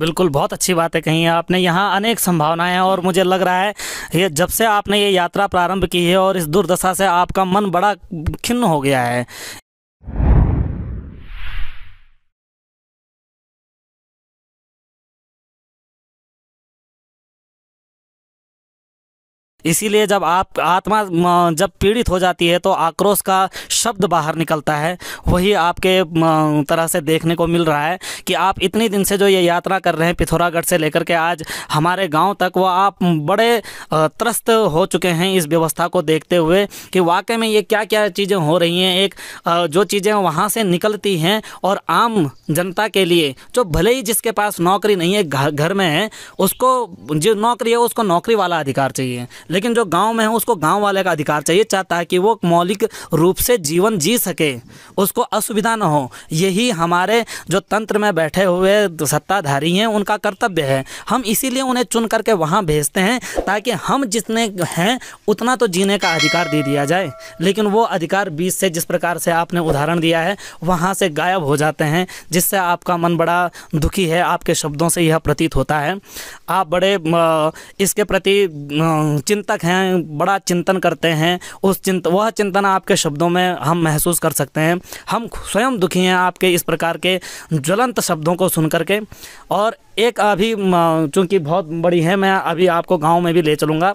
बिल्कुल, बहुत अच्छी बातें कही हैं आपने। यहाँ अनेक संभावनाएं हैं और मुझे लग रहा है ये जब से आपने ये यात्रा प्रारंभ की है और इस दुर्दशा से आपका मन बड़ा खिन्न हो गया है। इसीलिए जब आप आत्मा जब पीड़ित हो जाती है तो आक्रोश का शब्द बाहर निकलता है। वही आपके तरह से देखने को मिल रहा है कि आप इतनी दिन से जो ये यात्रा कर रहे हैं पिथौरागढ़ से लेकर के आज हमारे गांव तक, वो आप बड़े त्रस्त हो चुके हैं इस व्यवस्था को देखते हुए कि वाकई में ये क्या क्या चीज़ें हो रही हैं। एक जो चीज़ें वहाँ से निकलती हैं और आम जनता के लिए, जो भले ही जिसके पास नौकरी नहीं है घर में है, उसको जो नौकरी है उसको नौकरी वाला अधिकार चाहिए, लेकिन जो गांव में है उसको गांव वाले का अधिकार चाहिए। चाहता है कि वो मौलिक रूप से जीवन जी सके, उसको असुविधा न हो। यही हमारे जो तंत्र में बैठे हुए सत्ताधारी हैं उनका कर्तव्य है। हम इसीलिए उन्हें चुन करके वहाँ भेजते हैं ताकि हम जितने हैं उतना तो जीने का अधिकार दे दिया जाए, लेकिन वो अधिकार बीच से, जिस प्रकार से आपने उदाहरण दिया है, वहाँ से गायब हो जाते हैं, जिससे आपका मन बड़ा दुखी है। आपके शब्दों से यह प्रतीत होता है। आप बड़े इसके प्रति चिंतक हैं, बड़ा चिंतन करते हैं। वह चिंतन आपके शब्दों में हम महसूस कर सकते हैं। हम स्वयं दुखी हैं आपके इस प्रकार के ज्वलंत शब्दों को सुन करके। और एक अभी चूँकि बहुत बड़ी है, मैं अभी आपको गांव में भी ले चलूँगा,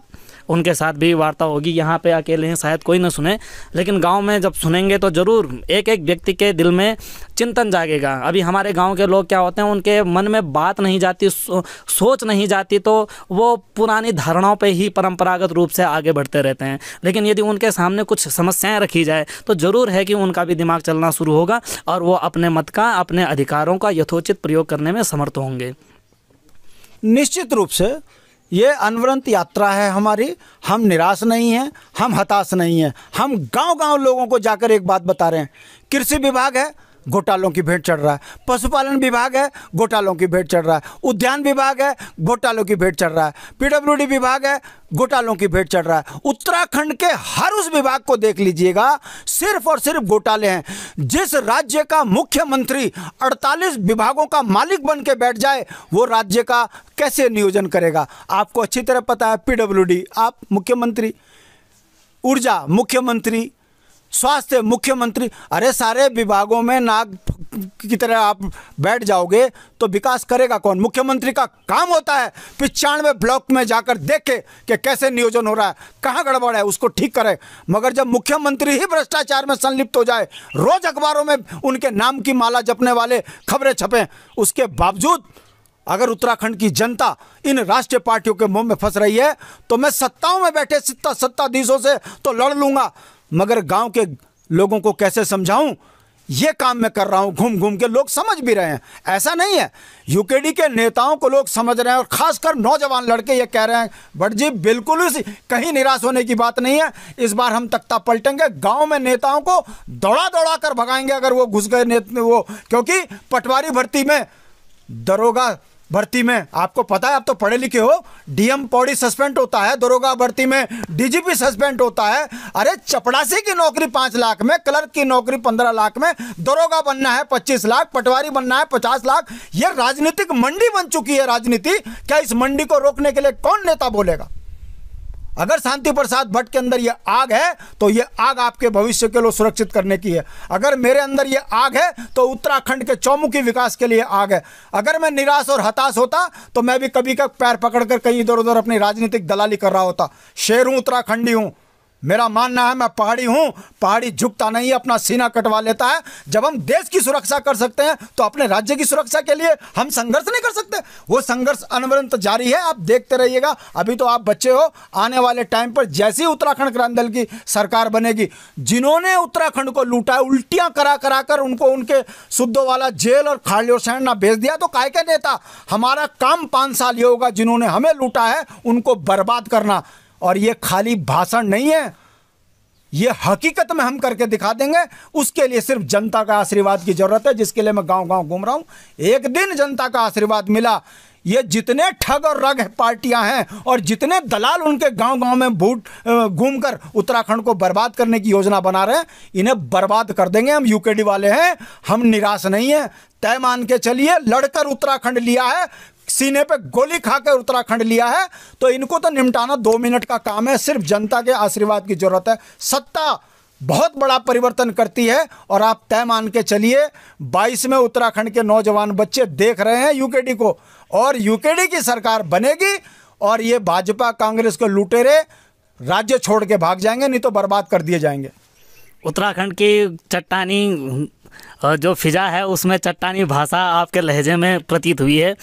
उनके साथ भी वार्ता होगी। यहाँ पे अकेले हैं, शायद कोई ना सुने, लेकिन गांव में जब सुनेंगे तो ज़रूर एक एक व्यक्ति के दिल में चिंतन जागेगा। अभी हमारे गांव के लोग क्या होते हैं, उनके मन में बात नहीं जाती, सोच नहीं जाती, तो वो पुरानी धारणाओं पे ही परंपरागत रूप से आगे बढ़ते रहते हैं। लेकिन यदि उनके सामने कुछ समस्याएं रखी जाए तो ज़रूर है कि उनका भी दिमाग चलना शुरू होगा और वो अपने मत का, अपने अधिकारों का यथोचित प्रयोग करने में समर्थ होंगे। निश्चित रूप से ये अनवरत यात्रा है हमारी। हम निराश नहीं हैं, हम हताश नहीं हैं। हम गांव-गांव लोगों को जाकर एक बात बता रहे हैं। कृषि विभाग है, घोटालों की भेंट चढ़ रहा है। पशुपालन विभाग है, घोटालों की भेंट चढ़ रहा है। उद्यान विभाग है, घोटालों की भेंट चढ़ रहा है। पीडब्ल्यूडी विभाग है, घोटालों की भेंट चढ़ रहा है। उत्तराखंड के हर उस विभाग को देख लीजिएगा, सिर्फ और सिर्फ घोटाले हैं। जिस राज्य का मुख्यमंत्री 48 विभागों का मालिक बन के बैठ जाए, वो राज्य का कैसे नियोजन करेगा? आपको अच्छी तरह पता है। पीडब्ल्यूडी आप मुख्यमंत्री, ऊर्जा मुख्यमंत्री, स्वास्थ्य मुख्यमंत्री, अरे सारे विभागों में नाग की तरह आप बैठ जाओगे तो विकास करेगा कौन? मुख्यमंत्री का काम होता है 95 ब्लॉक में जाकर देखे कि कैसे नियोजन हो रहा है, कहाँ गड़बड़ है, उसको ठीक करे। मगर जब मुख्यमंत्री ही भ्रष्टाचार में संलिप्त हो जाए, रोज अखबारों में उनके नाम की माला जपने वाले खबरें छपें, उसके बावजूद अगर उत्तराखंड की जनता इन राष्ट्रीय पार्टियों के मुंह में फंस रही है तो मैं सत्ताओं में बैठे सत्ताधीशों से तो लड़ लूंगा, मगर गांव के लोगों को कैसे समझाऊं? ये काम मैं कर रहा हूं। घूम घूम के लोग समझ भी रहे हैं। ऐसा नहीं है, यूकेडी के नेताओं को लोग समझ रहे हैं और खासकर नौजवान लड़के ये कह रहे हैं, बट जी बिल्कुल ही कहीं निराश होने की बात नहीं है। इस बार हम तख्ता पलटेंगे, गांव में नेताओं को दौड़ा दौड़ा कर भगाएंगे अगर वो घुस गए वो, क्योंकि पटवारी भर्ती में, दरोगा भर्ती में, आपको पता है, आप तो पढ़े लिखे हो, डीएम पौड़ी सस्पेंड होता है, दरोगा भर्ती में डीजीपी सस्पेंड होता है। अरे चपड़ासी की नौकरी 5 लाख में, क्लर्क की नौकरी 15 लाख में, दरोगा बनना है 25 लाख, पटवारी बनना है 50 लाख। ये राजनीतिक मंडी बन चुकी है राजनीति। क्या इस मंडी को रोकने के लिए कौन नेता बोलेगा? अगर शांति प्रसाद भट्ट के अंदर ये आग है तो ये आग आपके भविष्य के लिए सुरक्षित करने की है। अगर मेरे अंदर ये आग है तो उत्तराखंड के चौमुखी विकास के लिए आग है। अगर मैं निराश और हताश होता तो मैं भी कभी का पैर पकड़कर कहीं इधर उधर अपनी राजनीतिक दलाली कर रहा होता। शेर हूं, उत्तराखंडी हूं, मेरा मानना है, मैं पहाड़ी हूं। पहाड़ी झुकता नहीं, अपना सीना कटवा लेता है। जब हम देश की सुरक्षा कर सकते हैं तो अपने राज्य की सुरक्षा के लिए हम संघर्ष नहीं कर सकते? वो संघर्ष अनवरत जारी है, आप देखते रहिएगा। अभी तो आप बच्चे हो, आने वाले टाइम पर जैसे ही उत्तराखंड क्रांति दल की सरकार बनेगी, जिन्होंने उत्तराखंड को लूटा है, उल्टियां करा करा कर उनको उनके सुद्धो वाला जेल और खालियों सैंड ना भेज दिया, तो काय के नेता? हमारा काम 5 साल ये होगा, जिन्होंने हमें लूटा है उनको बर्बाद करना। और ये खाली भाषण नहीं है, ये हकीकत में हम करके दिखा देंगे। उसके लिए सिर्फ जनता का आशीर्वाद की जरूरत है, जिसके लिए मैं गांव गांव घूम रहा हूं। एक दिन जनता का आशीर्वाद मिला, ये जितने ठग और रग पार्टियां हैं और जितने दलाल उनके गांव गांव में घूमकर उत्तराखंड को बर्बाद करने की योजना बना रहे हैं, इन्हें बर्बाद कर देंगे। हम यूकेडी वाले हैं, हम निराश नहीं हैं। तय मान के चलिए, लड़कर उत्तराखंड लिया है, सीने पे गोली खाकर उत्तराखंड लिया है, तो इनको तो निपटाना 2 मिनट का काम है। सिर्फ जनता के आशीर्वाद की जरूरत है। सत्ता बहुत बड़ा परिवर्तन करती है और आप तय मान के चलिए 22 में उत्तराखंड के नौजवान बच्चे देख रहे हैं यूकेडी को, और यूकेडी की सरकार बनेगी और ये भाजपा कांग्रेस के लुटेरे राज्य छोड़ के भाग जाएंगे, नहीं तो बर्बाद कर दिए जाएंगे। उत्तराखंड की चट्टानी जो फिजा है उसमें चट्टानी भाषा आपके लहजे में प्रतीत हुई है।